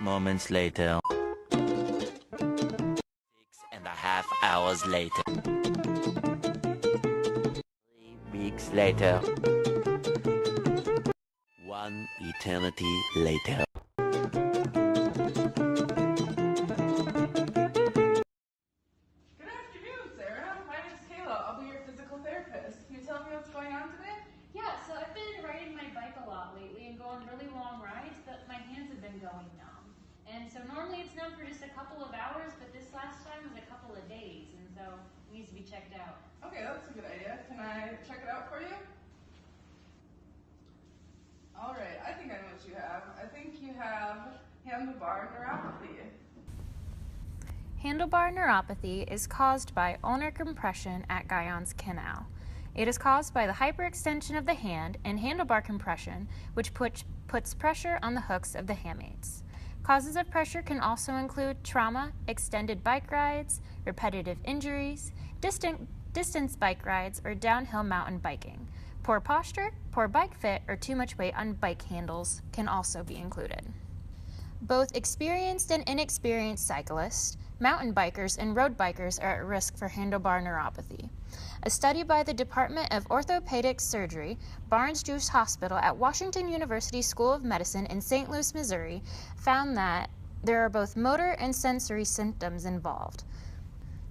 moments later. 6.5 hours later. 3 weeks later. 1 eternity later. Good afternoon, Sarah. My name's Kayla. I'll be your physical therapist. Can you tell me what's going on today? Yeah, so I've been riding my bike a lot lately and going really long rides, but my hands have been going numb. And so normally it's numb for just a couple of hours, but this last time was a couple of days, and so it needs to be checked out. Okay, that's a good idea. Can I check it out for you? All right, I think I know what you have. I think you have handlebar neuropathy. Handlebar neuropathy is caused by ulnar compression at Guyon's canal. It is caused by the hyperextension of the hand and handlebar compression, which puts pressure on the hooks of the hammates. Causes of pressure can also include trauma, extended bike rides, repetitive injuries, distance bike rides, or downhill mountain biking. Poor posture, poor bike fit, or too much weight on bike handles can also be included. Both experienced and inexperienced cyclists, mountain bikers, and road bikers are at risk for handlebar neuropathy. A study by the Department of Orthopedic Surgery, Barnes-Jewish Hospital at Washington University School of Medicine in St. Louis, Missouri, found that there are both motor and sensory symptoms involved.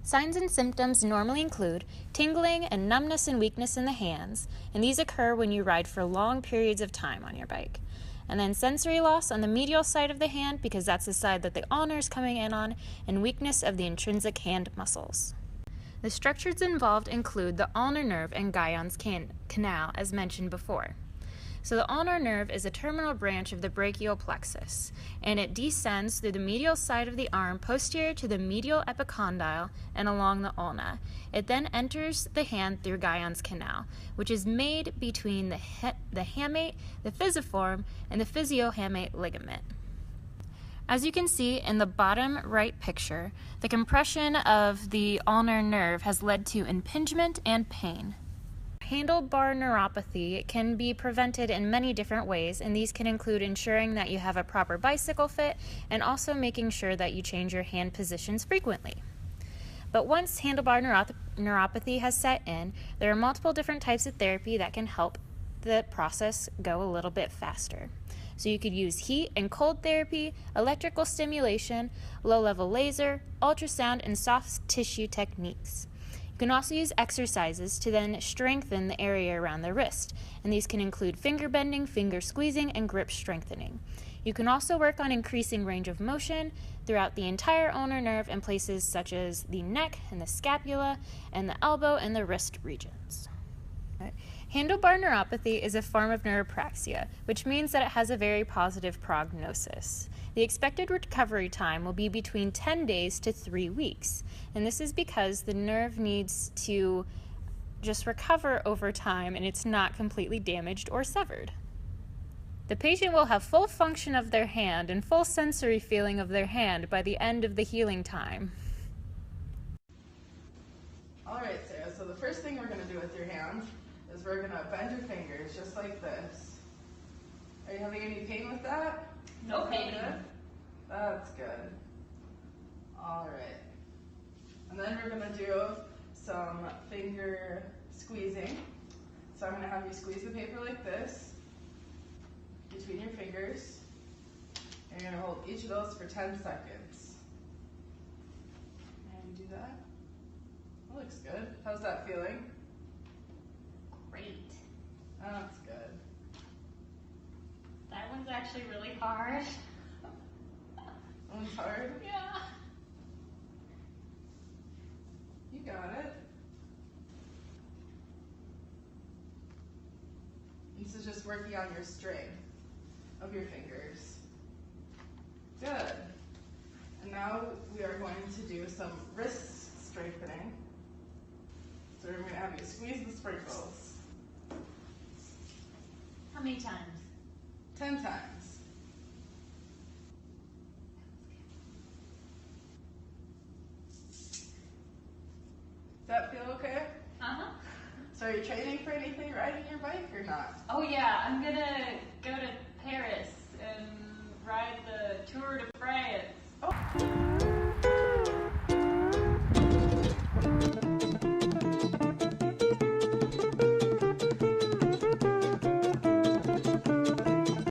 Signs and symptoms normally include tingling and numbness and weakness in the hands, and these occur when you ride for long periods of time on your bike. And then sensory loss on the medial side of the hand, because that's the side that the ulnar is coming in on, and weakness of the intrinsic hand muscles. The structures involved include the ulnar nerve and Guyon's canal, as mentioned before. So the ulnar nerve is a terminal branch of the brachial plexus, and it descends through the medial side of the arm posterior to the medial epicondyle and along the ulna. It then enters the hand through Guyon's canal, which is made between the hamate, the physiform, and the physiohamate ligament. As you can see in the bottom right picture, the compression of the ulnar nerve has led to impingement and pain. Handlebar neuropathy can be prevented in many different ways, and these can include ensuring that you have a proper bicycle fit and also making sure that you change your hand positions frequently. But once handlebar neuropathy has set in, there are multiple different types of therapy that can help the process go a little bit faster. So you could use heat and cold therapy, electrical stimulation, low-level laser, ultrasound, and soft tissue techniques. You can also use exercises to then strengthen the area around the wrist, and these can include finger bending, finger squeezing, and grip strengthening. You can also work on increasing range of motion throughout the entire ulnar nerve in places such as the neck and the scapula and the elbow and the wrist regions. Handlebar neuropathy is a form of neuropraxia, which means that it has a very positive prognosis. The expected recovery time will be between 10 days to 3 weeks, and this is because the nerve needs to just recover over time and it's not completely damaged or severed. The patient will have full function of their hand and full sensory feeling of their hand by the end of the healing time. All right, Sarah, so the first thing we're going to do with your hands is we're going to bend your fingers just like this. Are you having any pain with that? No pain. Good? That's good. All right. And then we're going to do some finger squeezing. So I'm going to have you squeeze the paper like this between your fingers. And you're going to hold each of those for 10 seconds. And do that. That looks good. How's that feeling? Great. That's good. That one's actually really hard. That one's hard? Yeah. You got it. This is just working on your strength of your fingers. Good. And now we are going to do some wrist strengthening. So we're going to have you squeeze the sprinkles. How many times? 10 times. Does that feel okay? Uh-huh. So are you training for anything riding your bike or not? Oh yeah, I'm gonna go to